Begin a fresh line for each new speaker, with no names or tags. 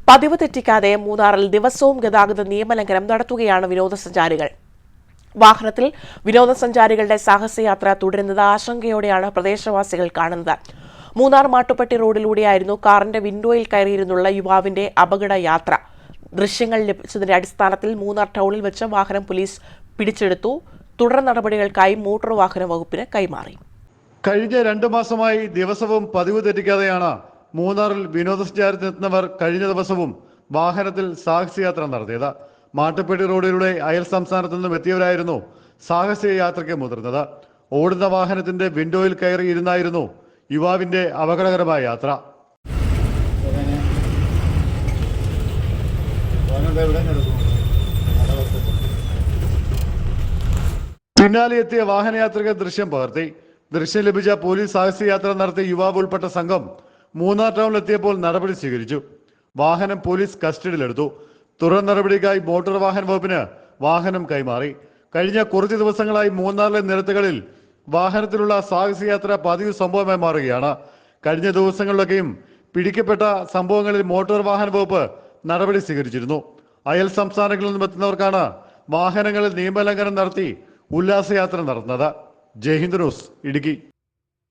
പതിവ് തെറ്റിക്കാതെ മൂന്നാറിൽ ദിവസവും ഗതാഗത നിയമലംഘനം നടത്തുകയാണ് വിനോദസഞ്ചാരികൾ. വാഹനത്തിൽ വിനോദസഞ്ചാരികളുടെ സാഹസയാത്ര തുടരുന്നത് ആശങ്കയോടെയാണ് പ്രദേശവാസികൾ കാണുന്നത്. മൂന്നാർ മാട്ടുപ്പെട്ടി റോഡിലൂടെയായിരുന്നു കാറിന്റെ വിൻഡോയിൽ കയറിയിരുന്നുള്ള യുവാവിന്റെ അപകട യാത്ര. ദൃശ്യങ്ങൾ ലഭിച്ചതിന്റെ അടിസ്ഥാനത്തിൽ മൂന്നാർ ടൗണിൽ വെച്ച് വാഹനം പോലീസ് പിടിച്ചെടുത്തു. തുടർ നടപടികൾക്കായി മോട്ടോർ വാഹന വകുപ്പിന് കൈമാറി.
കഴിഞ്ഞ 2 മാസമായി ദിവസവും പതിവ് തെറ്റിക്കാതെയാണ് മൂന്നാറിൽ വിനോദസഞ്ചാരത്തിനെത്തുന്നവർ കഴിഞ്ഞ ദിവസവും വാഹനത്തിൽ സാഹസയാത്ര നടത്തിയത്. മാട്ടുപ്പെട്ടി റോഡിലൂടെ അയൽ സംസ്ഥാനത്തു നിന്നും എത്തിയവരായിരുന്നു സാഹസിക യാത്രയ്ക്ക് മുതിർന്നത്. ഓടുന്ന വാഹനത്തിന്റെ വിൻഡോയിൽ കയറി ഇരുന്നായിരുന്നു യുവാവിന്റെ അപകടകരമായ യാത്ര. പിന്നാലെ എത്തിയ വാഹനയാത്രികർ ദൃശ്യം പകർത്തി. ദൃശ്യം ലഭിച്ച പോലീസ് സാഹസികയാത്ര നടത്തിയ യുവാവ് ഉൾപ്പെട്ട സംഘം മൂന്നാർ ടൗണിലെത്തിയപ്പോൾ നടപടി സ്വീകരിച്ചു. വാഹനം പോലീസ് കസ്റ്റഡിയിലെടുത്തു. തുടർ നടപടിക്കായി മോട്ടോർ വാഹന വകുപ്പിന് വാഹനം കൈമാറി. കഴിഞ്ഞ കുറച്ച് ദിവസങ്ങളായി മൂന്നാറിലെ നിരത്തുകളിൽ വാഹനത്തിലുള്ള സാഹസികയാത്ര പതിവ് സംഭവമായി മാറുകയാണ്. കഴിഞ്ഞ ദിവസങ്ങളിലൊക്കെയും പിടിക്കപ്പെട്ട സംഭവങ്ങളിൽ മോട്ടോർ വാഹന വകുപ്പ് നടപടി സ്വീകരിച്ചിരുന്നു. അയൽ സംസ്ഥാനങ്ങളിൽ നിന്നും എത്തുന്നവർക്കാണ് വാഹനങ്ങളിൽ നിയമലംഘനം നടത്തി ഉല്ലാസയാത്ര നടത്തുന്നത്. ജയ് ഹിന്ദ് ന്യൂസ്, ഇടുക്കി.